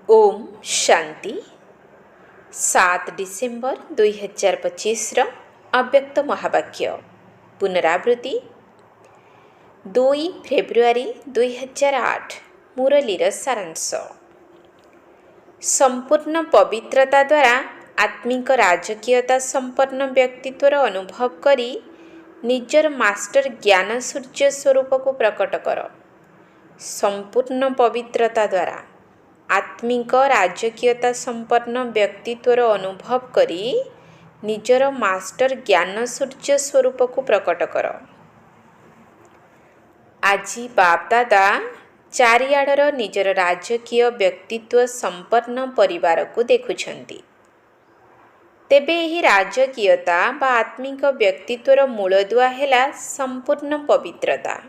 Om Shanti 7 December 2025 अव्यक्त महावाक्य पुनरावृत्ति 2 फेब्रुआरी 2008 मुरलीर सारांश। संपूर्ण पवित्रता द्वारा आत्मिक राजकीयता संपन्न व्यक्तित्वर अनुभव करी निजर मास्टर ज्ञान सूर्य स्वरूप को प्रकट कर। संपूर्ण पवित्रता द्वारा आत्मिक राजकीयता संपन्न व्यक्तित्वर अनुभव करी निजर मास्टर ज्ञान सूर्य स्वरूप को प्रकट कर। आजी बाप दादा चारिआडर निजर राजकीय व्यक्तित्व संपन्न परिवार को देखुछंती। तेबे एही राजकीयता बा आत्मिक व्यक्तित्वर मूलदुआ हेला संपूर्ण पवित्रता।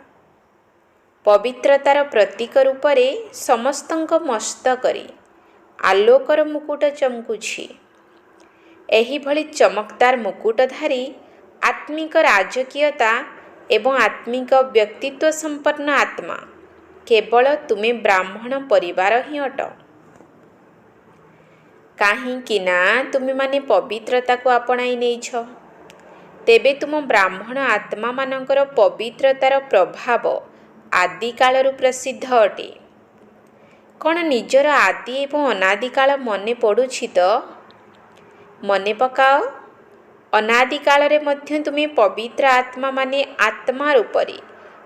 पवित्रतार प्रतीक रूपरे समस्तंक मस्तकरे आलोकर मुकुट चमकुछि। एही भली चमकदार मुकुटधारी आत्मिक राजकीयता एवं आत्मिक व्यक्तित्व संपन्न आत्मा केवल तुमे ब्राह्मण परिवार ही अट। काहींकि ना तुमे माने पवित्रता को आपणाई नेछ, तेबे तुम ब्राह्मण आत्मा मानकर पवित्रतार प्रभाव आदि कालरू प्रसिद्ध अटे। कौन निजर आदि एवं अनादि काल मने पड़ुछि तो मने पकाओ। अनादि काल रे मध्य तुमे पवित्र आत्मा माने आत्मा रूपरे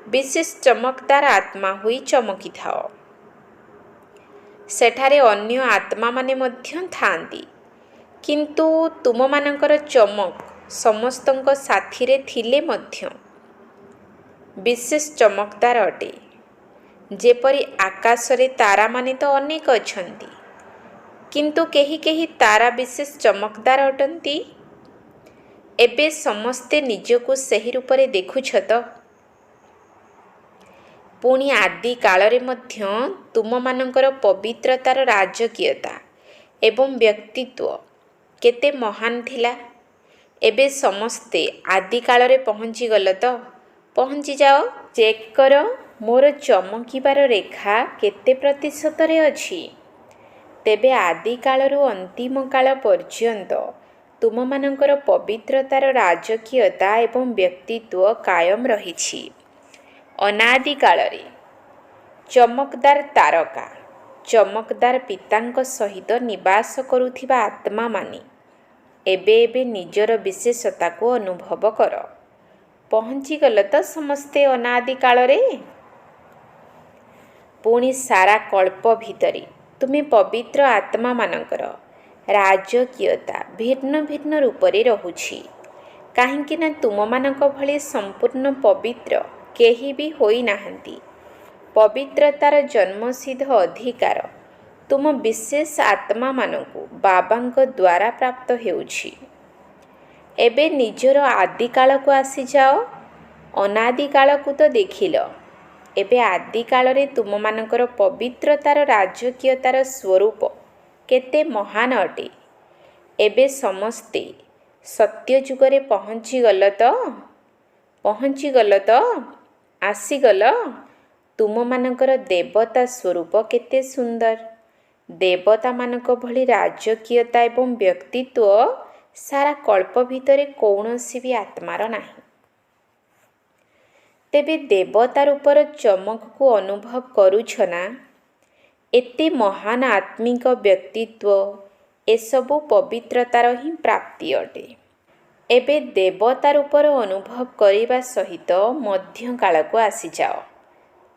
विशेष चमकदार आत्मा हुई चमकी थाओ। सेठारे अन्य आत्मा माने मध्य थांती, किंतु तुम मानकर चमक समस्तंक साथी रे थिले मध्य विशेष चमकदार अटे। जेपरि आकाश रे तारा माने तो अनेक अछंती, किंतु केही केही तारा विशेष चमकदार अटंती। एबे समस्ते निजको सही रूपरे देखुछ तो। पुणी आदि कालरे मध्य तुम मानकर पवित्रतार राजकीयता एवं व्यक्तित्व केते महान थिला। एबे समस्ते आदि कालरे पहुँची गल तो पहुँची जाओ। चेक कर मोर चमकीबार रेखा केते प्रतिशत रे अछि। तेबे आदि कालरू अंतिम काल पर्यंत तुम मानकर पवित्रतार राजकीयता एवं व्यक्तित्व कायम रहिछि। अनादि कालरे चमकदार तारका चमकदार पितांक सहित निवास करुथिबा आत्मा माने एबे एबे निजर विशेषता को अनुभव कर। पहुँची गल तो समस्ते अनादि कालरे। पुणी सारा कल्प भितरे तुमे पवित्र आत्मा मानकर राजकीयता भिन्न भिन्न रूपरे रहुछि। काहींकि ना तुम मानक भली संपूर्ण पवित्र केही भी होई नाहंती। पवित्रतार जन्मसिद्ध अधिकार तुम विशेष आत्मा मानकु बाबांक द्वारा प्राप्त हेउछि। एबे निजर आदि काल को आसी जाओ। अनादि काल को तो देखिल, एबे आदि काल रे तुम मानकर पवित्रतार राजकीयतार स्वरूप केते महान अटे। एबे समस्ते सत्य जुगरे पहुँची गल तो आसीगल। तुम मानकर देवता स्वरूप केते सुंदर। देवता मानक भली राजकीयता एवं व्यक्तित्व सारा कल्प भितरे कौनसी भी आत्मार नाही। तेबे देवता रूपर चमक को अनुभव करुछ ना। एते महान आत्मिक व्यक्तित्व एसबु पवित्रतार ही प्राप्ति अटे। एबे देवता रूपर अनुभव करिबा सहित मध्य काल को आसी जाओ।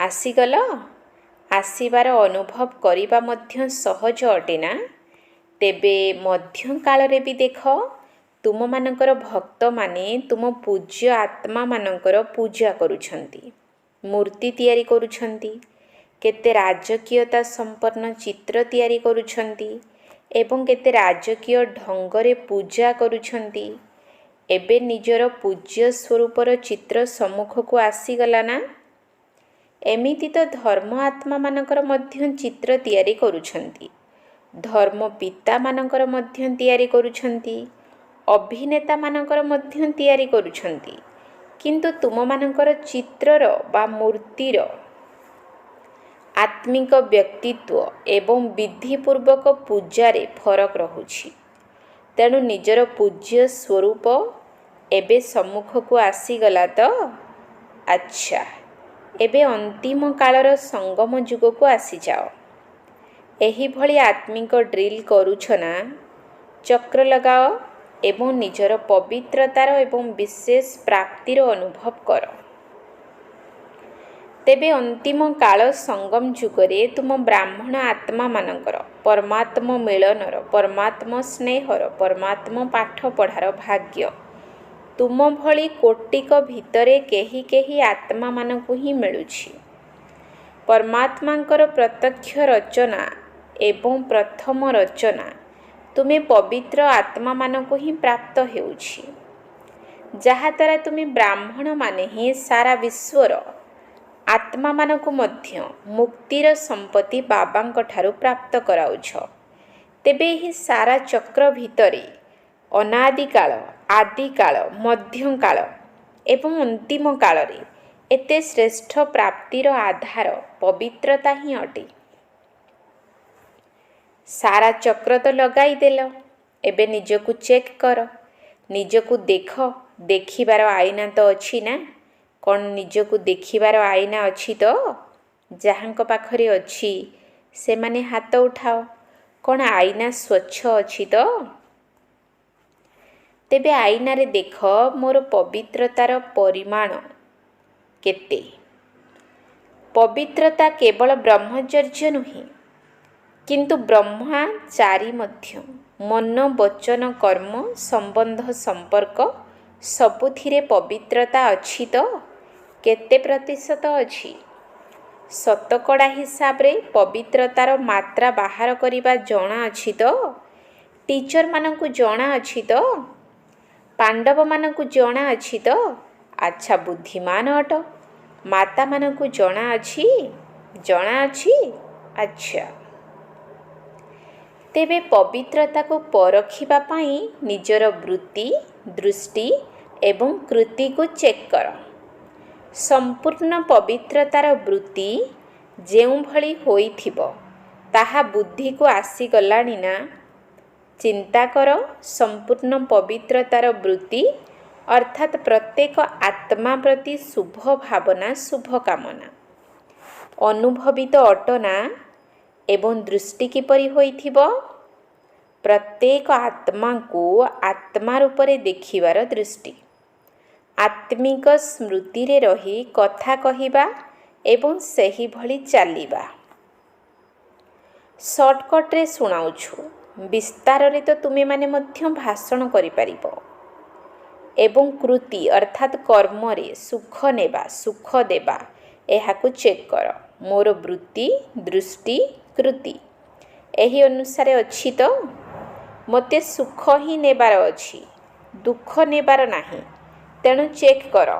आसीगल। आसीबार अनुभव करिबा मध्य सहज अटे ना। तेबे मध्य काल रे भी देख तुम मानकर भक्त माने तुम पूज्य आत्मा मानकर पूजा करुछंती, मूर्ति तैयारी करुछंती, केते राजकीयता संपन्न चित्र तैयारी करुछंती एवं केते राजकीय ढंगरे पूजा करुछंती। एबे निजर पूज्य स्वरूपर चित्र सम्मुख को आसीगला ना। एमिति तो धर्म आत्मा मानकर मध्य चित्र तैयारी करुछंती, धर्म पिता मानकर मध्य तैयारी करुछंती, अभिनेता मानकर मध्य तैयारी करुछंती। किंतु तुम मानकर चित्रर बा मूर्तिर ଆତ୍ମିକ ବ୍ୟକ୍ତିତ୍ୱ ଏବଂ ବିଧିପୂର୍ବକ ପୂଜାରେ ଫରକ ରହୁଛି। ତେଣୁ ନିଜର ପୂଜ୍ୟ ସ୍ୱରୂପ ଏବେ ସମ୍ମୁଖକୁ ଆସିଗଲା ତ? ଆଚ୍ଛା, ଏବେ ଅନ୍ତିମ କାଳର ସଙ୍ଗମ ଯୁଗକୁ ଆସିଯାଅ। ଏହିଭଳି ଆତ୍ମିକ ଡ୍ରିଲ୍ କରୁଛ ନା? ଚକ୍ର ଲଗାଅ ଏବଂ ନିଜର ପବିତ୍ରତାର ଏବଂ ବିଶେଷ ପ୍ରାପ୍ତିର ଅନୁଭବ କର। ତେବେ ଅନ୍ତିମ କାଳ ସଙ୍ଗମ ଯୁଗରେ ତୁମ ବ୍ରାହ୍ମଣ ଆତ୍ମାମାନଙ୍କର ପରମାତ୍ମ ମିଳନର, ପରମାତ୍ମ ସ୍ନେହର, ପରମାତ୍ମ ପାଠପଢ଼ାର ଭାଗ୍ୟ ତୁମ ଭଳି କୋଟିକ ଭିତରେ କେହି କେହି ଆତ୍ମାମାନଙ୍କୁ ହିଁ ମିଳୁଛି। ପରମାତ୍ମାଙ୍କର ପ୍ରତ୍ୟକ୍ଷ ରଚନା ଏବଂ ପ୍ରଥମ ରଚନା ତୁମେ ପବିତ୍ର ଆତ୍ମାମାନଙ୍କୁ ହିଁ ପ୍ରାପ୍ତ ହେଉଛି, ଯାହାଦ୍ୱାରା ତୁମେ ବ୍ରାହ୍ମଣମାନେ ହିଁ ସାରା ବିଶ୍ୱର ଆତ୍ମାମାନଙ୍କୁ ମଧ୍ୟ ମୁକ୍ତିର ସମ୍ପତ୍ତି ବାବାଙ୍କ ଠାରୁ ପ୍ରାପ୍ତ କରାଉଛ। ତେବେ ଏହି ସାରା ଚକ୍ର ଭିତରେ ଅନାଦିକାଳ, ଆଦିକାଳ, ମଧ୍ୟକାଳ ଏବଂ ଅନ୍ତିମ କାଳରେ ଏତେ ଶ୍ରେଷ୍ଠ ପ୍ରାପ୍ତିର ଆଧାର ପବିତ୍ରତା ହିଁ ଅଟେ। ସାରା ଚକ୍ର ତ ଲଗାଇଦେଲ, ଏବେ ନିଜକୁ ଚେକ୍ କର, ନିଜକୁ ଦେଖ। ଦେଖିବାର ଆଇନା ତ ଅଛି ନା? କ'ଣ ନିଜକୁ ଦେଖିବାର ଆଇନା ଅଛି ତ? ଯାହାଙ୍କ ପାଖରେ ଅଛି ସେମାନେ ହାତ ଉଠାଅ। କ'ଣ ଆଇନା ସ୍ୱଚ୍ଛ ଅଛି ତ? ତେବେ ଆଇନାରେ ଦେଖ ମୋର ପବିତ୍ରତାର ପରିମାଣ କେତେ। ପବିତ୍ରତା କେବଳ ବ୍ରହ୍ମଚର୍ଯ୍ୟ ନୁହେଁ, କିନ୍ତୁ ବ୍ରହ୍ମଚାରୀ ମଧ୍ୟ। ମନ, ବଚନ, କର୍ମ, ସମ୍ବନ୍ଧ, ସମ୍ପର୍କ ସବୁଥିରେ ପବିତ୍ରତା ଅଛି ତ? କେତେ ପ୍ରତିଶତ ଅଛି? ଶତକଡ଼ା ହିସାବରେ ପବିତ୍ରତାର ମାତ୍ରା ବାହାର କରିବା ଜଣା ଅଛି ତ? ଟିଚରମାନଙ୍କୁ ଜଣା ଅଛି ତ? ପାଣ୍ଡବମାନଙ୍କୁ ଜଣା ଅଛି ତ? ଆଚ୍ଛା, ବୁଦ୍ଧିମାନ ଅଟ। ମାତାମାନଙ୍କୁ ଜଣା ଅଛି? ଜଣା ଅଛି? ଆଚ୍ଛା, ତେବେ ପବିତ୍ରତାକୁ ପରଖିବା ପାଇଁ ନିଜର ବୃତ୍ତି, ଦୃଷ୍ଟି ଏବଂ କୃତିକୁ ଚେକ୍ କର। ସମ୍ପୂର୍ଣ୍ଣ ପବିତ୍ରତାର ବୃତ୍ତି ଯେଉଁଭଳି ହୋଇଥିବ ତାହା ବୁଦ୍ଧିକୁ ଆସିଗଲାଣି ନା? ଚିନ୍ତା କର, ସମ୍ପୂର୍ଣ୍ଣ ପବିତ୍ରତାର ବୃତ୍ତି ଅର୍ଥାତ୍ ପ୍ରତ୍ୟେକ ଆତ୍ମା ପ୍ରତି ଶୁଭ ଭାବନା, ଶୁଭ କାମନା ଅନୁଭବିତ ଅଟ ନା? ଏବଂ ଦୃଷ୍ଟି କିପରି ହୋଇଥିବ? ପ୍ରତ୍ୟେକ ଆତ୍ମାକୁ ଆତ୍ମା ରୂପରେ ଦେଖିବାର ଦୃଷ୍ଟି। ଆତ୍ମିକ ସ୍ମୃତିରେ ରହି କଥା କହିବା ଏବଂ ସେହିଭଳି ଚାଲିବା। ସର୍ଟକଟ୍ରେ ଶୁଣାଉଛୁ, ବିସ୍ତାରରେ ତ ତୁମେମାନେ ମଧ୍ୟ ଭାଷଣ କରିପାରିବ। ଏବଂ କୃତି ଅର୍ଥାତ୍ କର୍ମରେ ସୁଖ ନେବା, ସୁଖ ଦେବା, ଏହାକୁ ଚେକ୍ କର। ମୋର ବୃତ୍ତି, ଦୃଷ୍ଟି, କୃତି ଏହି ଅନୁସାରେ ଅଛି ତ? ମୋତେ ସୁଖ ହିଁ ନେବାର ଅଛି, ଦୁଃଖ ନେବାର ନାହିଁ। ତେଣୁ ଚେକ୍ କର,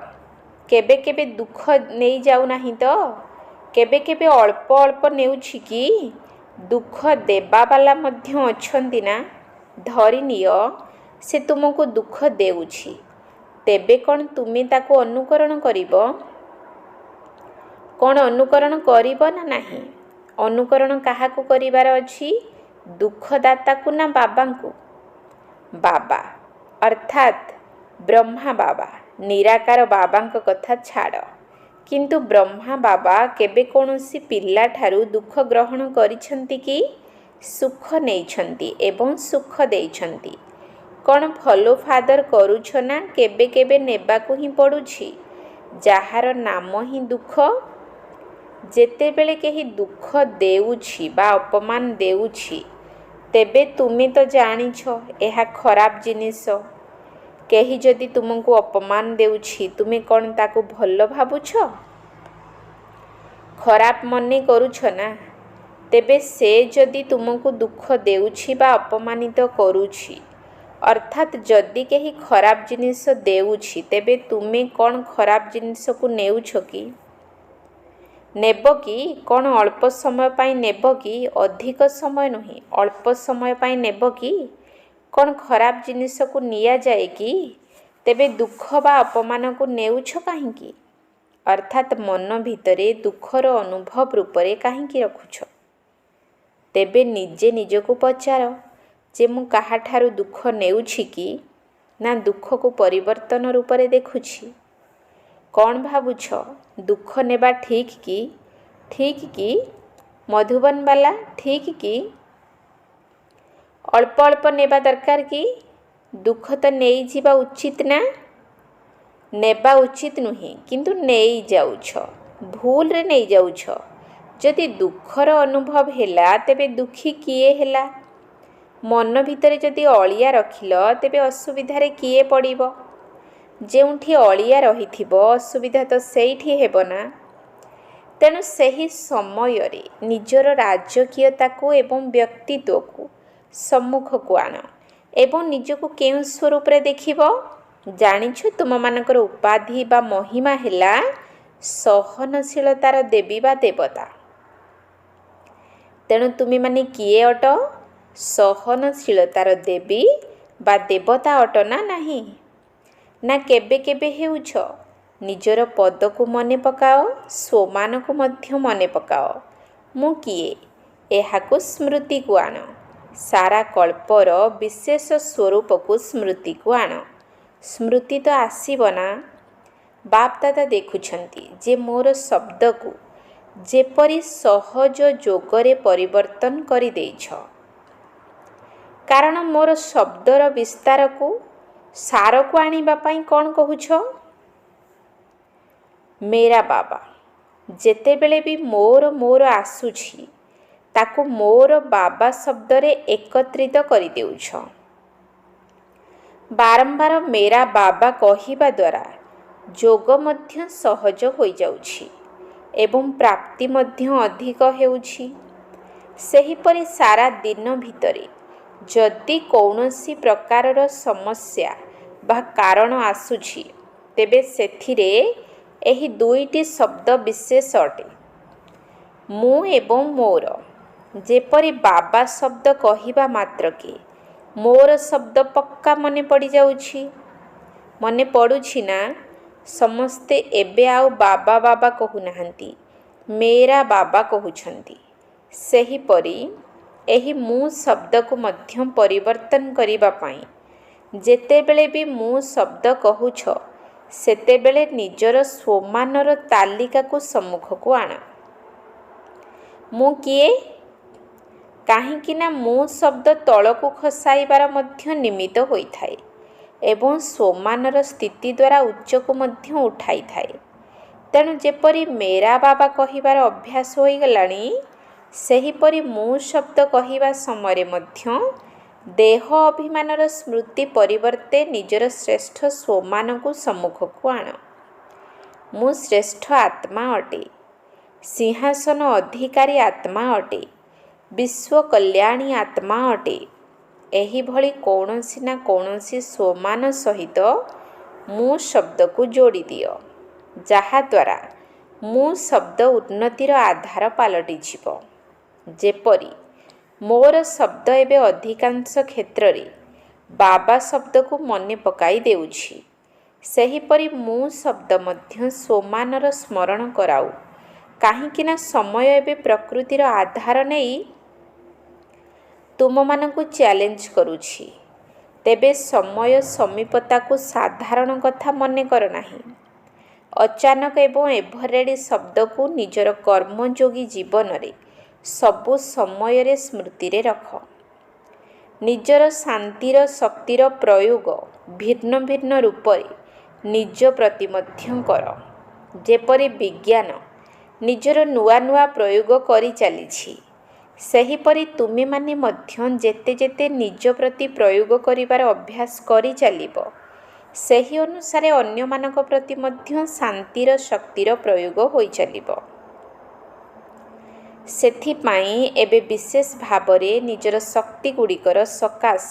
କେବେ କେବେ ଦୁଃଖ ନେଇଯାଉନାହିଁ ତ? କେବେ କେବେ ଅଳ୍ପ ଅଳ୍ପ ନେଉଛି କି? ଦୁଃଖ ଦେବାବାଲା ମଧ୍ୟ ଅଛନ୍ତି ନା? ଧରିନିଅ ସେ ତୁମକୁ ଦୁଃଖ ଦେଉଛି, ତେବେ କ'ଣ ତୁମେ ତାକୁ ଅନୁକରଣ କରିବ? କ'ଣ ଅନୁକରଣ କରିବ ନା ନାହିଁ? ଅନୁକରଣ କାହାକୁ କରିବାର ଅଛି? ଦୁଃଖଦାତାକୁ ନା ବାବାଙ୍କୁ? ବାବା ଅର୍ଥାତ୍ ବ୍ରହ୍ମା ବାବା, ନିରାକାର ବାବାଙ୍କ କଥା ଛାଡ଼। କିନ୍ତୁ ବ୍ରହ୍ମା ବାବା କେବେ କୌଣସି ପିଲାଠାରୁ ଦୁଃଖ ଗ୍ରହଣ କରିଛନ୍ତି କି? ସୁଖ ନେଇଛନ୍ତି ଏବଂ ସୁଖ ଦେଇଛନ୍ତି। କ'ଣ ଫଲୋ ଫାଦର କରୁଛ ନା? କେବେ କେବେ ନେବାକୁ ହିଁ ପଡ଼ୁଛି, ଯାହାର ନାମ ହିଁ ଦୁଃଖ। ଯେତେବେଳେ କେହି ଦୁଃଖ ଦେଉଛି ବା ଅପମାନ ଦେଉଛି, ତେବେ ତୁମେ ତ ଜାଣିଛ ଏହା ଖରାପ ଜିନିଷ। କେହି ଯଦି ତୁମକୁ ଅପମାନ ଦେଉଛି, ତୁମେ କ'ଣ ତାକୁ ଭଲ ଭାବୁଛ? ଖରାପ ମନେ କରୁଛ ନା? ତେବେ ସେ ଯଦି ତୁମକୁ ଦୁଃଖ ଦେଉଛି ବା ଅପମାନିତ କରୁଛି, ଅର୍ଥାତ୍ ଯଦି କେହି ଖରାପ ଜିନିଷ ଦେଉଛି, ତେବେ ତୁମେ କ'ଣ ଖରାପ ଜିନିଷକୁ ନେଉଛ କି? ନେବ କି? କ'ଣ ଅଳ୍ପ ସମୟ ପାଇଁ ନେବ କି? ଅଧିକ ସମୟ ନୁହେଁ, ଅଳ୍ପ ସମୟ ପାଇଁ ନେବ କି? କ'ଣ ଖରାପ ଜିନିଷକୁ ନିଆଯାଏ କି? ତେବେ ଦୁଃଖ ବା ଅପମାନକୁ ନେଉଛ କାହିଁକି? ଅର୍ଥାତ୍ ମନ ଭିତରେ ଦୁଃଖର ଅନୁଭବ ରୂପରେ କାହିଁକି ରଖୁଛ? ତେବେ ନିଜେ ନିଜକୁ ପଚାର ଯେ ମୁଁ କାହାଠାରୁ ଦୁଃଖ ନେଉଛି କି ନା ଦୁଃଖକୁ ପରିବର୍ତ୍ତନ ରୂପରେ ଦେଖୁଛି? କ'ଣ ଭାବୁଛ ଦୁଃଖ ନେବା ଠିକ୍ କି? ଠିକ୍ କି ମଧୁବନ ବାଲା, ଠିକ୍ କି? ଅଳ୍ପ ଅଳ୍ପ ନେବା ଦରକାର କି? ଦୁଃଖ ତ ନେଇଯିବା ଉଚିତ ନା? ନେବା ଉଚିତ ନୁହେଁ, କିନ୍ତୁ ନେଇଯାଉଛ, ଭୁଲରେ ନେଇଯାଉଛ। ଯଦି ଦୁଃଖର ଅନୁଭବ ହେଲା ତେବେ ଦୁଃଖୀ କିଏ ହେଲା? ମନ ଭିତରେ ଯଦି ଅଳିଆ ରଖିଲ ତେବେ ଅସୁବିଧାରେ କିଏ ପଡ଼ିବ? ଯେଉଁଠି ଅଳିଆ ରହିଥିବ ଅସୁବିଧା ତ ସେଇଠି ହେବ ନା। ତେଣୁ ସେହି ସମୟରେ ନିଜର ରାଜକୀୟତାକୁ ଏବଂ ବ୍ୟକ୍ତିତ୍ୱକୁ ସମ୍ମୁଖକୁ ଆଣ ଏବଂ ନିଜକୁ କେଉଁ ସ୍ୱରୂପରେ ଦେଖିବ? ଜାଣିଛ ତୁମମାନଙ୍କର ଉପାଧି ବା ମହିମା ହେଲା ସହନଶୀଳତାର ଦେବୀ ବା ଦେବତା। ତେଣୁ ତୁମେମାନେ କିଏ ଅଟ? ସହନଶୀଳତାର ଦେବୀ ବା ଦେବତା ଅଟ ନା ନାହିଁ? ନା କେବେ କେବେ ହେଉଛ? ନିଜର ପଦକୁ ମନେ ପକାଅ, ସ୍ୱମାନକୁ ମଧ୍ୟ ମନେ ପକାଅ। ମୁଁ କିଏ ଏହାକୁ ସ୍ମୃତିକୁ ଆଣ। ସାରା କଳ୍ପର ବିଶେଷ ସ୍ୱରୂପକୁ ସ୍ମୃତିକୁ ଆଣ। ସ୍ମୃତି ତ ଆସିବ ନା। ବାପ ଦାଦା ଦେଖୁଛନ୍ତି ଯେ ମୋର ଶବ୍ଦକୁ ଯେପରି ସହଜ ଯୋଗରେ ପରିବର୍ତ୍ତନ କରିଦେଇଛ। କାରଣ ମୋର ଶବ୍ଦର ବିସ୍ତାରକୁ ସାରକୁ ଆଣିବା ପାଇଁ କ'ଣ କହୁଛ? ମେରା ବାବା। ଯେତେବେଳେ ବି ମୋର ଆସୁଛି ତାକୁ ମୋର ବାବା ଶବ୍ଦରେ ଏକତ୍ରିତ କରିଦେଉଛ। ବାରମ୍ବାର ମେରା ବାବା କହିବା ଦ୍ୱାରା ଯୋଗ ମଧ୍ୟ ସହଜ ହୋଇଯାଉଛି ଏବଂ ପ୍ରାପ୍ତି ମଧ୍ୟ ଅଧିକ ହେଉଛି। ସେହିପରି ସାରା ଦିନ ଭିତରେ ଯଦି କୌଣସି ପ୍ରକାରର ସମସ୍ୟା ବା କାରଣ ଆସୁଛି ତେବେ ସେଥିରେ ଏହି ଦୁଇଟି ଶବ୍ଦ ବିଶେଷ ଅଟେ, ମୁଁ ଏବଂ ମୋର। ଯେପରି ବାବା ଶବ୍ଦ କହିବା ମାତ୍ରକେ ମୋର ଶବ୍ଦ ପକ୍କା ମନେ ପଡ଼ିଯାଉଛି। ମନେ ପଡ଼ୁଛି ନା? ସମସ୍ତେ ଏବେ ଆଉ ବାବା ବାବା କହୁନାହାନ୍ତି, ମେରା ବାବା କହୁଛନ୍ତି। ସେହିପରି ଏହି ମୁଁ ଶବ୍ଦକୁ ମଧ୍ୟ ପରିବର୍ତ୍ତନ କରିବା ପାଇଁ ଯେତେବେଳେ ବି ମୁଁ ଶବ୍ଦ କହୁଛ ସେତେବେଳେ ନିଜର ସ୍ୱମାନର ତାଲିକାକୁ ସମ୍ମୁଖକୁ ଆଣ। ମୁଁ କିଏ? କାହିଁକି ନା ମୁଁ ଶବ୍ଦ ତଳକୁ ଖସାଇବାର ମଧ୍ୟ ନିମିତ୍ତ ହୋଇଥାଏ ଏବଂ ସ୍ୱମାନର ସ୍ଥିତି ଦ୍ୱାରା ଉଚ୍ଚକୁ ମଧ୍ୟ ଉଠାଇଥାଏ। ତେଣୁ ଯେପରି ମେରା ବାବା କହିବାର ଅଭ୍ୟାସ ହୋଇଗଲାଣି, ସେହିପରି ମୁଁ ଶବ୍ଦ କହିବା ସମୟରେ ମଧ୍ୟ ଦେହ ଅଭିମାନର ସ୍ମୃତି ପରିବର୍ତ୍ତେ ନିଜର ଶ୍ରେଷ୍ଠ ସ୍ୱମାନକୁ ସମ୍ମୁଖକୁ ଆଣ। ମୁଁ ଶ୍ରେଷ୍ଠ ଆତ୍ମା ଅଟେ, ସିଂହାସନ ଅଧିକାରୀ ଆତ୍ମା ଅଟେ, ବିଶ୍ୱ କଲ୍ୟାଣୀ ଆତ୍ମା ଅଟେ। ଏହିଭଳି କୌଣସି ନା କୌଣସି ସ୍ୱମାନ ସହିତ ମୁଁ ଶବ୍ଦକୁ ଯୋଡ଼ି ଦିଅ, ଯାହାଦ୍ୱାରା ମୁଁ ଶବ୍ଦ ଉନ୍ନତିର ଆଧାର ପାଲଟିଯିବ। ଯେପରି ମୋର ଶବ୍ଦ ଏବେ ଅଧିକାଂଶ କ୍ଷେତ୍ରରେ ବାବା ଶବ୍ଦକୁ ମନେ ପକାଇ ଦେଉଛି, ସେହିପରି ମୁଁ ଶବ୍ଦ ମଧ୍ୟ ସ୍ୱମାନର ସ୍ମରଣ କରାଉ। କାହିଁକି ନା ସମୟ ଏବେ ପ୍ରକୃତିର ଆଧାର ନେଇ ତୁମମାନଙ୍କୁ ଚ୍ୟାଲେଞ୍ଜ କରୁଛି। ତେବେ ସମୟ ସମୀପତାକୁ ସାଧାରଣ କଥା ମନେ କର ନାହିଁ। ଅଚାନକ ଏବଂ ଏଭରେଡି ଶବ୍ଦକୁ ନିଜର କର୍ମଯୋଗୀ ଜୀବନରେ ସବୁ ସମୟରେ ସ୍ମୃତିରେ ରଖ। ନିଜର ଶାନ୍ତିର ଶକ୍ତିର ପ୍ରୟୋଗ ଭିନ୍ନ ଭିନ୍ନ ରୂପରେ ନିଜ ପ୍ରତି ମଧ୍ୟ କର। ଯେପରି ବିଜ୍ଞାନ ନିଜର ନୂଆ ନୂଆ ପ୍ରୟୋଗ କରିଚାଲିଛି, ସେହିପରି ତୁମେମାନେ ମଧ୍ୟ ଯେତେ ଯେତେ ନିଜ ପ୍ରତି ପ୍ରୟୋଗ କରିବାର ଅଭ୍ୟାସ କରିଚାଲିବ, ସେହି ଅନୁସାରେ ଅନ୍ୟମାନଙ୍କ ପ୍ରତି ମଧ୍ୟ ଶାନ୍ତିର ଶକ୍ତିର ପ୍ରୟୋଗ ହୋଇଚାଲିବ। ସେଥିପାଇଁ ଏବେ ବିଶେଷ ଭାବରେ ନିଜର ଶକ୍ତିଗୁଡ଼ିକର ସକାଶ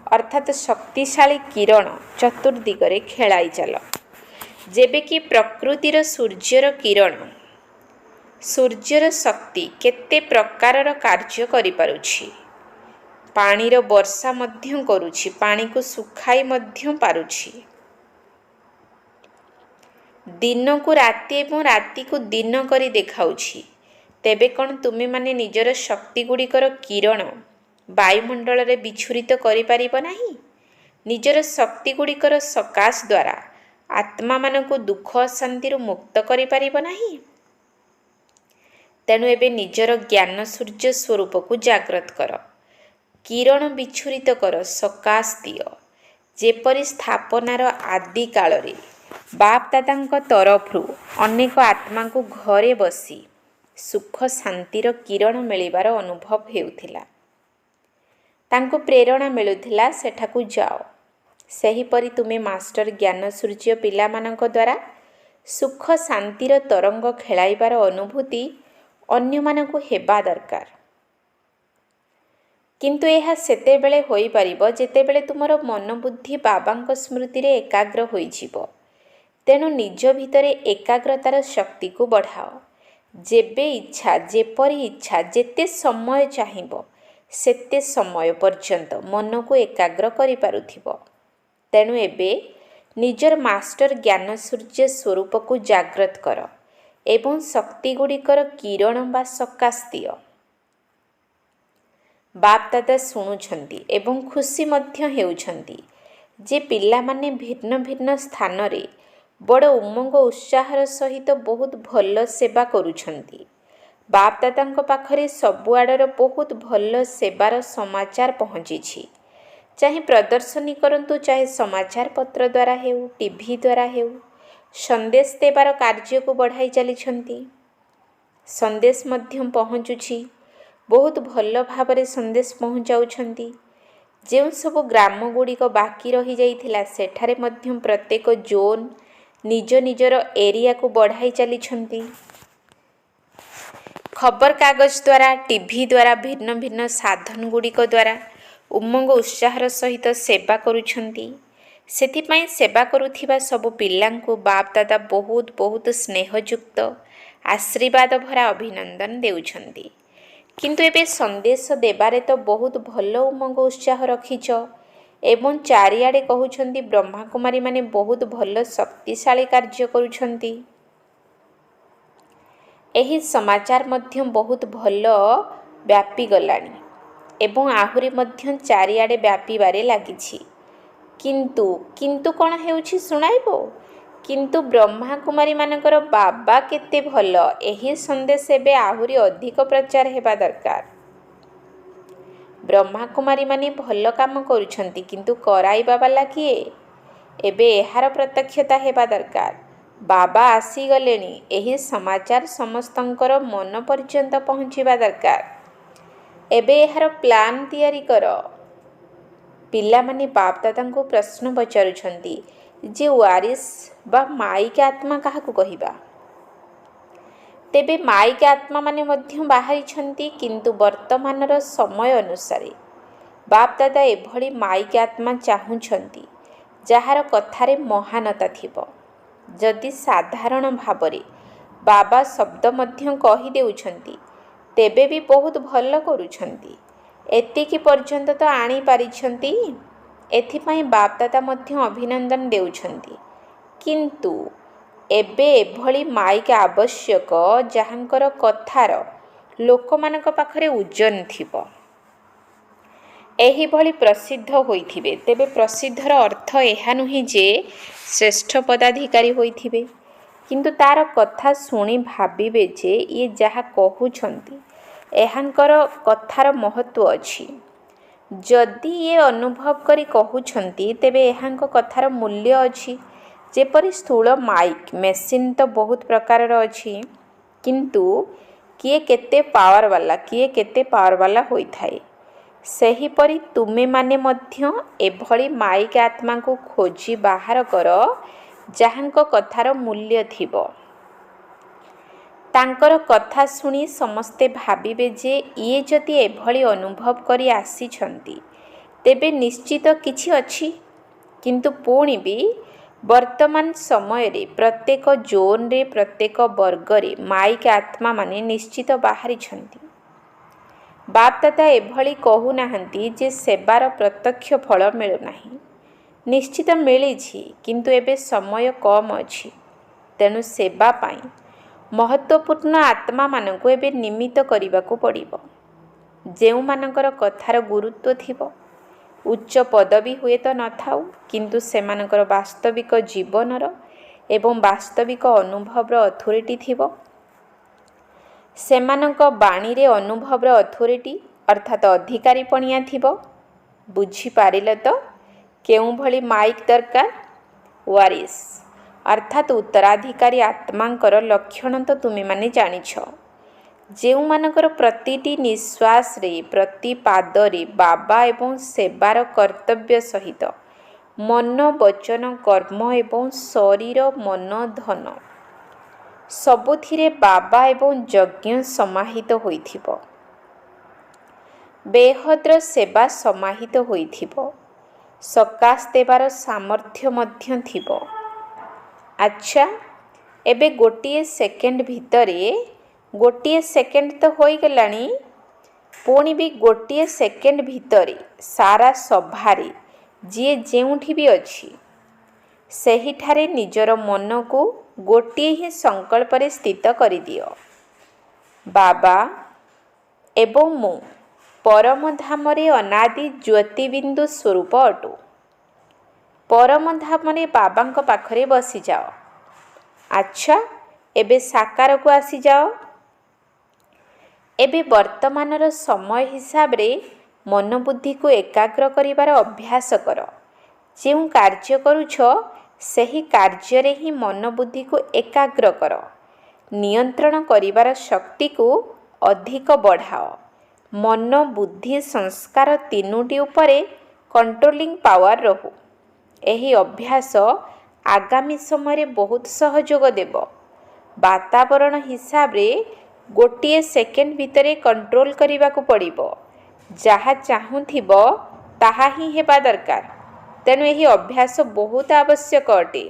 ଅର୍ଥାତ୍ ଶକ୍ତିଶାଳୀ କିରଣ ଚତୁର୍ଦିଗରେ ଖେଳାଇ ଚାଲ। ଯେବେକି ପ୍ରକୃତିର ସୂର୍ଯ୍ୟର କିରଣ, ସୂର୍ଯ୍ୟର ଶକ୍ତି କେତେ ପ୍ରକାରର କାର୍ଯ୍ୟ କରିପାରୁଛି। ପାଣିର ବର୍ଷା ମଧ୍ୟ କରୁଛି, ପାଣିକୁ ଶୁଖାଇ ମଧ୍ୟ ପାରୁଛି। ଦିନକୁ ରାତି ଏବଂ ରାତିକୁ ଦିନ କରି ଦେଖାଉଛି, ତେବେ କ'ଣ ତୁମେମାନେ ନିଜର ଶକ୍ତି ଗୁଡ଼ିକର କିରଣ ବାୟୁମଣ୍ଡଳରେ ବିଚ୍ଛୁରିତ କରିପାରିବ ନାହିଁ? ନିଜର ଶକ୍ତି ଗୁଡ଼ିକର ସକାଶ ଦ୍ୱାରା ଆତ୍ମାମାନଙ୍କୁ ଦୁଃଖ ଅଶାନ୍ତିରୁ ମୁକ୍ତ କରିପାରିବ ନାହିଁ? ତେଣୁ ଏବେ ନିଜର ଜ୍ଞାନ ସୂର୍ଯ୍ୟ ସ୍ୱରୂପକୁ ଜାଗ୍ରତ କର, କିରଣ ବିଚ୍ଛୁରିତ କର, ସକାଶ ଦିଅ। ଯେପରି ସ୍ଥାପନାର ଆଦି କାଳରେ ବାପ୍ ଦାଦାଙ୍କ ତରଫରୁ ଅନେକ ଆତ୍ମାଙ୍କୁ ଘରେ ବସି ସୁଖ ଶାନ୍ତିର କିରଣ ମିଳିବାର ଅନୁଭବ ହେଉଥିଲା, ତାଙ୍କୁ ପ୍ରେରଣା ମିଳୁଥିଲା ସେଠାକୁ ଯାଅ। ସେହିପରି ତୁମେ ମାଷ୍ଟର ଜ୍ଞାନ ସୂର୍ଯ୍ୟ ପିଲାମାନଙ୍କ ଦ୍ୱାରା ସୁଖ ଶାନ୍ତିର ତରଙ୍ଗ ଖେଳାଇବାର ଅନୁଭୂତି ଅନ୍ୟମାନଙ୍କୁ ହେବା ଦରକାର। କିନ୍ତୁ ଏହା ସେତେବେଳେ ହୋଇପାରିବ ଯେତେବେଳେ ତୁମର ମନ ବୁଦ୍ଧି ବାବାଙ୍କ ସ୍ମୃତିରେ ଏକାଗ୍ର ହୋଇଯିବ। ତେଣୁ ନିଜ ଭିତରେ ଏକାଗ୍ରତାର ଶକ୍ତିକୁ ବଢ଼ାଅ। ଯେବେ ଇଚ୍ଛା, ଯେପରି ଇଚ୍ଛା, ଯେତେ ସମୟ ଚାହିଁବ ସେତେ ସମୟ ପର୍ଯ୍ୟନ୍ତ ମନକୁ ଏକାଗ୍ର କରିପାରୁଥିବ। ତେଣୁ ଏବେ ନିଜର ମାଷ୍ଟର ଜ୍ଞାନ ସୂର୍ଯ୍ୟ ସ୍ୱରୂପକୁ ଜାଗ୍ରତ କର ଏବଂ ଶକ୍ତିଗୁଡ଼ିକର କିରଣ ବା ସକାଶ ଦିଅ। ବାପ୍ ଦାଦା ଶୁଣୁଛନ୍ତି ଏବଂ ଖୁସି ମଧ୍ୟ ହେଉଛନ୍ତି ଯେ ପିଲାମାନେ ଭିନ୍ନ ଭିନ୍ନ ସ୍ଥାନରେ ବଡ଼ ଉମଙ୍ଗ ଉତ୍ସାହର ସହିତ ବହୁତ ଭଲ ସେବା କରୁଛନ୍ତି। ବାପ୍ ଦାଦାଙ୍କ ପାଖରେ ସବୁଆଡ଼ର ବହୁତ ଭଲ ସେବାର ସମାଚାର ପହଞ୍ଚିଛି। ଚାहे ପ୍ରଦର୍ଶନୀ କରନ୍ତୁ, ଚାहे ସମାଚାର ପତ୍ର ଦ୍ୱାରା ହେଉ, ଟିଭି ଦ୍ୱାରା ହେଉ, ସନ୍ଦେଶ ଦେବାର କାର୍ଯ୍ୟକୁ ବଢ଼ାଇ ଚାଲିଛନ୍ତି। ସନ୍ଦେଶ ମଧ୍ୟ ପହଞ୍ଚୁଛି, ବହୁତ ଭଲ ଭାବରେ ସନ୍ଦେଶ ପହଞ୍ଚାଉଛନ୍ତି। ଯେଉଁ ସବୁ ଗ୍ରାମ ଗୁଡ଼ିକ ବାକି ରହିଯାଇଥିଲା ସେଠାରେ ମଧ୍ୟ ପ୍ରତ୍ୟେକ ଜୋନ୍ ନିଜ ନିଜର ଏରିଆକୁ ବଢ଼ାଇ ଚାଲିଛନ୍ତି। ଖବରକାଗଜ ଦ୍ୱାରା, ଟିଭି ଦ୍ୱାରା, ଭିନ୍ନ ଭିନ୍ନ ସାଧନ ଗୁଡ଼ିକ ଦ୍ୱାରା ଉମଙ୍ଗ ଉତ୍ସାହର ସହିତ ସେବା କରୁଛନ୍ତି। ସେଥିପାଇଁ ସେବା କରୁଥିବା ସବୁ ପିଲାଙ୍କୁ ବାପ୍ ଦାଦା ବହୁତ ବହୁତ ସ୍ନେହଯୁକ୍ତ ଆଶୀର୍ବାଦ ଭରା ଅଭିନନ୍ଦନ ଦେଉଛନ୍ତି। କିନ୍ତୁ ଏବେ ସନ୍ଦେଶ ଦେବାରେ ତ ବହୁତ ଭଲ ଉମଙ୍ଗ ଉତ୍ସାହ ରଖିଛ ଏବଂ ଚାରିଆଡ଼େ କହୁଛନ୍ତି ବ୍ରହ୍ମାକୁମାରୀମାନେ ବହୁତ ଭଲ ଶକ୍ତିଶାଳୀ କାର୍ଯ୍ୟ କରୁଛନ୍ତି। ଏହି ସମାଚାର ମଧ୍ୟ ବହୁତ ଭଲ ବ୍ୟାପିଗଲାଣି ଏବଂ ଆହୁରି ମଧ୍ୟ ଚାରିଆଡ଼େ ବ୍ୟାପିବାରେ ଲାଗିଛି। କିନ୍ତୁ କ'ଣ ହେଉଛି ଶୁଣାଇବ? କିନ୍ତୁ ବ୍ରହ୍ମାକୁମାରୀମାନଙ୍କର ବାବା କେତେ ଭଲ, ଏହି ସନ୍ଦେଶ ଏବେ ଆହୁରି ଅଧିକ ପ୍ରଚାର ହେବା ଦରକାର। ବ୍ରହ୍ମାକୁମାରୀମାନେ ଭଲ କାମ କରୁଛନ୍ତି, କିନ୍ତୁ କରାଇବା ବାଲା କିଏ? ଏବେ ଏହାର ପ୍ରତ୍ୟକ୍ଷତା ହେବା ଦରକାର। ବାବା ଆସିଗଲେଣି, ଏହି ସମାଚାର ସମସ୍ତଙ୍କର ମନ ପର୍ଯ୍ୟନ୍ତ ପହଞ୍ଚିବା ଦରକାର। ଏବେ ଏହାର ପ୍ଲାନ୍ ତିଆରି କର। ପିଲାମାନେ ବାପ୍ ଦାଦାଙ୍କୁ ପ୍ରଶ୍ନ ପଚାରୁଛନ୍ତି ଯେ ୱାରିସ୍ ବା ମାଇକ ଆତ୍ମା କାହାକୁ କହିବା? ତେବେ ମାଇକ ଆତ୍ମାମାନେ ମଧ୍ୟ ବାହାରିଛନ୍ତି, କିନ୍ତୁ ବର୍ତ୍ତମାନର ସମୟ ଅନୁସାରେ ବାପ୍ ଦାଦା ଏଭଳି ମାଇକ ଆତ୍ମା ଚାହୁଁଛନ୍ତି ଯାହାର କଥାରେ ମହାନତା ଥିବ। ଯଦି ସାଧାରଣ ଭାବରେ ବାବା ଶବ୍ଦ ମଧ୍ୟ କହିଦେଉଛନ୍ତି ତେବେ ବି ବହୁତ ଭଲ କରୁଛନ୍ତି। ଏତିକି ପର୍ଯ୍ୟନ୍ତ ତ ଆଣିପାରିଛନ୍ତି। ଏଥିପାଇଁ ବାପ୍ ଦାଦା ମଧ୍ୟ ଅଭିନନ୍ଦନ ଦେଉଛନ୍ତି। କିନ୍ତୁ ଏବେ ଏଭଳି ମାଇକ ଆବଶ୍ୟକ ଯାହାଙ୍କର କଥାର ଲୋକମାନଙ୍କ ପାଖରେ ଓଜନ ଥିବ, ଏହିଭଳି ପ୍ରସିଦ୍ଧ ହୋଇଥିବେ। ତେବେ ପ୍ରସିଦ୍ଧର ଅର୍ଥ ଏହା ନୁହେଁ ଯେ ଶ୍ରେଷ୍ଠ ପଦାଧିକାରୀ ହୋଇଥିବେ, କିନ୍ତୁ ତାର କଥା ଶୁଣି ଭାବିବେ ଯେ ଇଏ ଯାହା କହୁଛନ୍ତି ଏହାଙ୍କର କଥାର ମହତ୍ଵ ଅଛି। ଯଦି ଇଏ ଅନୁଭବ କରି କହୁଛନ୍ତି ତେବେ ଏହାଙ୍କ କଥାର ମୂଲ୍ୟ ଅଛି। ଯେପରି ସ୍ଥୂଳ ମାଇକ ମେସିନ୍ ତ ବହୁତ ପ୍ରକାରର ଅଛି, କିନ୍ତୁ କିଏ କେତେ ପାୱାର ବାଲା ହୋଇଥାଏ। ସେହିପରି ତୁମେମାନେ ମଧ୍ୟ ଏଭଳି ମାଇକ ଆତ୍ମାଙ୍କୁ ଖୋଜି ବାହାର କର ଯାହାଙ୍କ କଥାର ମୂଲ୍ୟ ଥିବ। ତାଙ୍କର କଥା ଶୁଣି ସମସ୍ତେ ଭାବିବେ ଯେ ଇଏ ଯଦି ଏଭଳି ଅନୁଭବ କରି ଆସିଛନ୍ତି ତେବେ ନିଶ୍ଚିତ କିଛି ଅଛି। କିନ୍ତୁ ପୁଣି ବି ବର୍ତ୍ତମାନ ସମୟରେ ପ୍ରତ୍ୟେକ ଜୋନ୍ରେ, ପ୍ରତ୍ୟେକ ବର୍ଗରେ ମାଇକ ଆତ୍ମାମାନେ ନିଶ୍ଚିତ ବାହାରିଛନ୍ତି। ବାପ୍ ଦାଦା ଏଭଳି କହୁନାହାନ୍ତି ଯେ ସେବାର ପ୍ରତ୍ୟକ୍ଷ ଫଳ ମିଳୁନାହିଁ। ନିଶ୍ଚିତ ମିଳିଛି, କିନ୍ତୁ ଏବେ ସମୟ କମ୍ ଅଛି। ତେଣୁ ସେବା ପାଇଁ ମହତ୍ତ୍ୱପୂର୍ଣ୍ଣ ଆତ୍ମାମାନଙ୍କୁ ଏବେ ନିମିତ୍ତ କରିବାକୁ ପଡ଼ିବ। ଯେଉଁମାନଙ୍କର କଥାର ଗୁରୁତ୍ୱ ଥିବ, ଉଚ୍ଚ ପଦବୀ ହୁଏତ ନଥାଉ, କିନ୍ତୁ ସେମାନଙ୍କର ବାସ୍ତବିକ ଜୀବନର ଏବଂ ବାସ୍ତବିକ ଅନୁଭବର ଅଥରିଟି ଥିବ। ସେମାନଙ୍କ ବାଣୀରେ ଅନୁଭବର ଅଥରିଟି ଅର୍ଥାତ୍ ଅଧିକାରୀପଣିଆ ଥିବ। ବୁଝିପାରିଲ ତ କେଉଁଭଳି ମାଇକ୍ ଦରକାର? ୱାରିସ୍ ଅର୍ଥାତ୍ ଉତ୍ତରାଧିକାରୀ ଆତ୍ମାଙ୍କର ଲକ୍ଷଣ ତ ତୁମେମାନେ ଜାଣିଛ। ଯେଉଁମାନଙ୍କର ପ୍ରତିଟି ନିଶ୍ୱାସରେ, ପ୍ରତି ପାଦରେ ବାବା ଏବଂ ସେବାର କର୍ତ୍ତବ୍ୟ ସହିତ ମନ, ବଚନ, କର୍ମ ଏବଂ ଶରୀର, ମନ, ଧନ ସବୁଥିରେ ବାବା ଏବଂ ଯଜ୍ଞ ସମାହିତ ହୋଇଥିବ। ବେହଦ୍ର ସେବା ସମାହିତ ହୋଇଥିବ। ସକାଶ ଦେବାର ସାମର୍ଥ୍ୟ ମଧ୍ୟ ଥିବ। ଆଚ୍ଛା, ଏବେ ଗୋଟିଏ ସେକେଣ୍ଡ ଭିତରେ, ଗୋଟିଏ ସେକେଣ୍ଡ ତ ହୋଇଗଲାଣି, ପୁଣି ବି ଗୋଟିଏ ସେକେଣ୍ଡ ଭିତରେ ସାରା ସଭାରେ ଯିଏ ଯେଉଁଠି ବି ଅଛି ସେହିଠାରେ ନିଜର ମନକୁ ଗୋଟିଏ ହିଁ ସଂକଳ୍ପରେ ସ୍ଥିତ କରିଦିଅ। ବାବା ଏବଂ ମୁଁ ପରମଧାମରେ ଅନାଦି ଜ୍ୟୋତିବିନ୍ଦୁ ସ୍ୱରୂପ ଅଟୁ। ପରମଧାମରେ ବାବାଙ୍କ ପାଖରେ ବସିଯାଅ। ଆଚ୍ଛା, ଏବେ ସାକାରକୁ ଆସିଯାଅ। ଏବେ ବର୍ତ୍ତମାନର ସମୟ ହିସାବରେ ମନୋବୁଦ୍ଧିକୁ ଏକାଗ୍ର କରିବାର ଅଭ୍ୟାସ କର। ଯେଉଁ କାର୍ଯ୍ୟ କରୁଛ ସେହି କାର୍ଯ୍ୟରେ ହିଁ ମନୋବୁଦ୍ଧିକୁ ଏକାଗ୍ର କର। ନିୟନ୍ତ୍ରଣ କରିବାର ଶକ୍ତିକୁ ଅଧିକ ବଢ଼ାଅ। ମନ, ବୁଦ୍ଧି, ସଂସ୍କାର ତିନୋଟି ଉପରେ କଣ୍ଟ୍ରୋଲିଂ ପାୱାର ରହୁ। ଏହି ଅଭ୍ୟାସ ଆଗାମୀ ସମୟରେ ବହୁତ ସହଯୋଗ ଦେବ। ବାତାବରଣ ହିସାବରେ ଗୋଟିଏ ସେକେଣ୍ଡ ଭିତରେ କଣ୍ଟ୍ରୋଲ କରିବାକୁ ପଡ଼ିବ। ଯାହା ଚାହୁଁଥିବ ତାହା ହିଁ ହେବା ଦରକାର। ତେଣୁ ଏହି ଅଭ୍ୟାସ ବହୁତ ଆବଶ୍ୟକ ଅଟେ।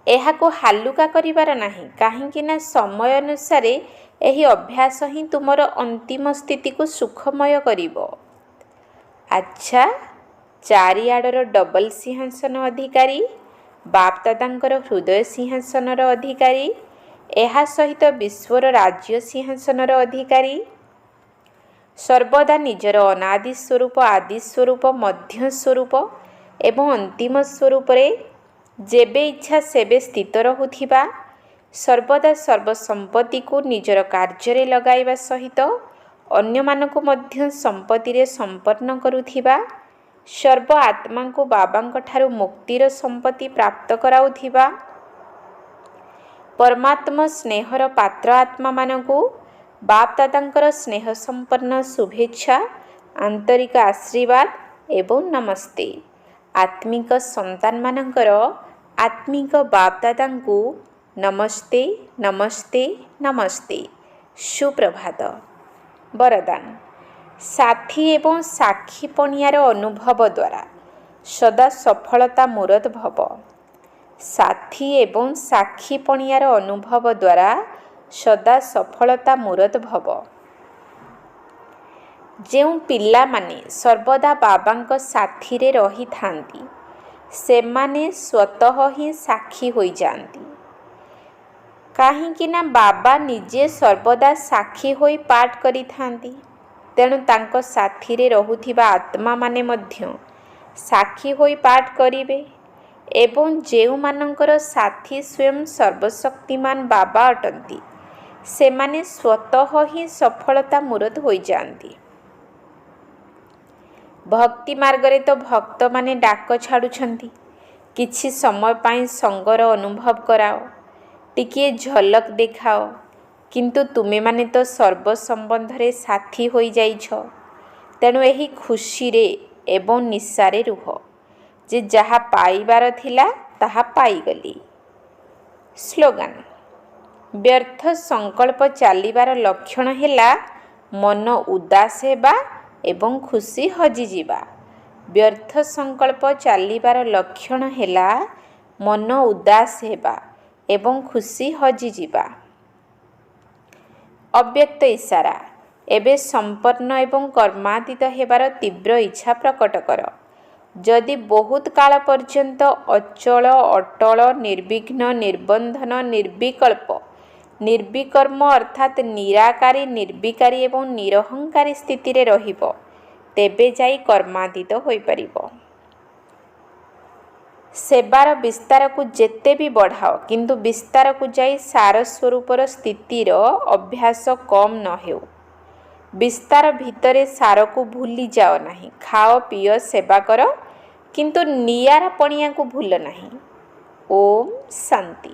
ଏହାକୁ ହାଲୁକା କରିବାର ନାହିଁ, କାହିଁକି ନା ସମୟ ଅନୁସାରେ ଏହି ଅଭ୍ୟାସ ହିଁ ତୁମର ଅନ୍ତିମ ସ୍ଥିତିକୁ ସୁଖମୟ କରିବ। ଆଚ୍ଛା, ଚାରିଆଡ଼ର ଡବଲ ସିଂହାସନ ଅଧିକାରୀ, ବାପଦାଦାଙ୍କର ହୃଦୟ ସିଂହାସନର ଅଧିକାରୀ, ଏହା ସହିତ ବିଶ୍ୱର ରାଜ୍ୟ ସିଂହାସନର ଅଧିକାରୀ, ସର୍ବଦା ନିଜର ଅନାଦି ସ୍ୱରୂପ, ଆଦି ସ୍ୱରୂପ, ମଧ୍ୟ ସ୍ୱରୂପ ଏବଂ ଅନ୍ତିମ ସ୍ୱରୂପରେ ଯେବେ ଇଚ୍ଛା ସେବେ ସ୍ଥିତ ରହୁଥିବା, ସର୍ବଦା ସର୍ବସମ୍ପତ୍ତିକୁ ନିଜର କାର୍ଯ୍ୟରେ ଲଗାଇବା ସହିତ ଅନ୍ୟମାନଙ୍କୁ ମଧ୍ୟ ସମ୍ପତ୍ତିରେ ସମ୍ପନ୍ନ କରୁଥିବା, ସର୍ବ ଆତ୍ମାଙ୍କୁ ବାବାଙ୍କଠାରୁ ମୁକ୍ତିର ସମ୍ପତ୍ତି ପ୍ରାପ୍ତ କରାଉଥିବା, ପରମାତ୍ମ ସ୍ନେହର ପାତ୍ର ଆତ୍ମାମାନଙ୍କୁ ବାପଦାଦାଙ୍କର ସ୍ନେହ ସମ୍ପନ୍ନ ଶୁଭେଚ୍ଛା, ଆନ୍ତରିକ ଆଶୀର୍ବାଦ ଏବଂ ନମସ୍ତେ। ଆତ୍ମିକ ସନ୍ତାନମାନଙ୍କର ଆତ୍ମିକ ବାପଦାଦାଙ୍କୁ ନମସ୍ତେ, ନମସ୍ତେ, ନମସ୍ତେ। ସୁପ୍ରଭାତ। ବରଦାନ: ସାଥୀ ଏବଂ ସାକ୍ଷୀପଣିଆର ଅନୁଭବ ଦ୍ୱାରା ସଦା ସଫଳତା ମୂରତ ଭବ। ସାଥୀ ଏବଂ ସାକ୍ଷୀପଣିଆର ଅନୁଭବ ଦ୍ୱାରା ସଦା ସଫଳତା ମୂରତ ଭବ। ଯେଉଁ ପିଲାମାନେ ସର୍ବଦା ବାବାଙ୍କ ସାଥିରେ ରହିଥାନ୍ତି ସେମାନେ ସ୍ୱତଃ ହିଁ ସାକ୍ଷୀ ହୋଇଯାଆନ୍ତି। କାହିଁକି ନା ବାବା ନିଜେ ସର୍ବଦା ସାକ୍ଷୀ ହୋଇ ପାଠ କରିଥାନ୍ତି। ତେଣୁ ତାଙ୍କ ସାଥିରେ ରହୁଥିବା ଆତ୍ମାମାନେ ମଧ୍ୟ ସାକ୍ଷୀ ହୋଇ ପାଠ କରିବେ ଏବଂ ଯେଉଁମାନଙ୍କର ସାଥୀ ସ୍ୱୟଂ ସର୍ବଶକ୍ତିମାନ ବାବା ଅଟନ୍ତି ସେମାନେ ସ୍ୱତଃ ହିଁ ସଫଳତା ମୂରତ ହୋଇଯାଆନ୍ତି। ଭକ୍ତି ମାର୍ଗରେ ତ ଭକ୍ତମାନେ ଡାକ ଛାଡ଼ୁଛନ୍ତି, କିଛି ସମୟ ପାଇଁ ସଙ୍ଗର ଅନୁଭବ କରାଅ, ଟିକିଏ ଝଲକ ଦେଖାଅ, କିନ୍ତୁ ତୁମେମାନେ ତ ସର୍ବ ସମ୍ବନ୍ଧରେ ସାଥୀ ହୋଇଯାଇଛ। ତେଣୁ ଏହି ଖୁସିରେ ଏବଂ ନିଶାରେ ରୁହ ଯେ ଯାହା ପାଇବାର ଥିଲା ତାହା ପାଇଗଲି। ସ୍ଲୋଗାନ: ବ୍ୟର୍ଥ ସଂକଳ୍ପ ଚାଲିବାର ଲକ୍ଷଣ ହେଲା ମନ ଉଦାସ ହେବା ଏବଂ ଖୁସି ହଜିଯିବା। ବ୍ୟର୍ଥ ସଂକଳ୍ପ ଚାଲିବାର ଲକ୍ଷଣ ହେଲା ମନ ଉଦାସ ହେବା ଏବଂ ଖୁସି ହଜିଯିବା। ଅବ୍ୟକ୍ତ ଇଶାରା: ଏବେ ସମ୍ପନ୍ନ ଏବଂ କର୍ମାତୀତ ହେବାର ତୀବ୍ର ଇଚ୍ଛା ପ୍ରକଟ କର। ଯଦି ବହୁତ କାଳ ପର୍ଯ୍ୟନ୍ତ ଅଚଳ ଅଟଳ ନିର୍ବିଘ୍ନ ନିର୍ବନ୍ଧନ ନିର୍ବିକଳ୍ପ ନିର୍ବିକର୍ମ ଅର୍ଥାତ୍ ନିରାକାରୀ ନିର୍ବିକାରୀ ଏବଂ ନିରହଙ୍କାରୀ ସ୍ଥିତିରେ ରହିବ, ତେବେ ଯାଇ କର୍ମାତୀତ ହୋଇପାରିବ। ସେବାର ବିସ୍ତାରକୁ ଯେତେ ବି ବଢ଼ାଅ, କିନ୍ତୁ ବିସ୍ତାରକୁ ଯାଇ ସାର ସ୍ୱରୂପର ସ୍ଥିତିର ଅଭ୍ୟାସ କମ୍ ନ ହେଉ। ବିସ୍ତାର ଭିତରେ ସାରକୁ ଭୁଲି ଯାଅ ନାହିଁ। ଖାଅ ପିଅ ସେବା କର, କିନ୍ତୁ ନିଆରା ପଣିଆକୁ ଭୁଲ ନାହିଁ। ଓମ୍ ଶାନ୍ତି।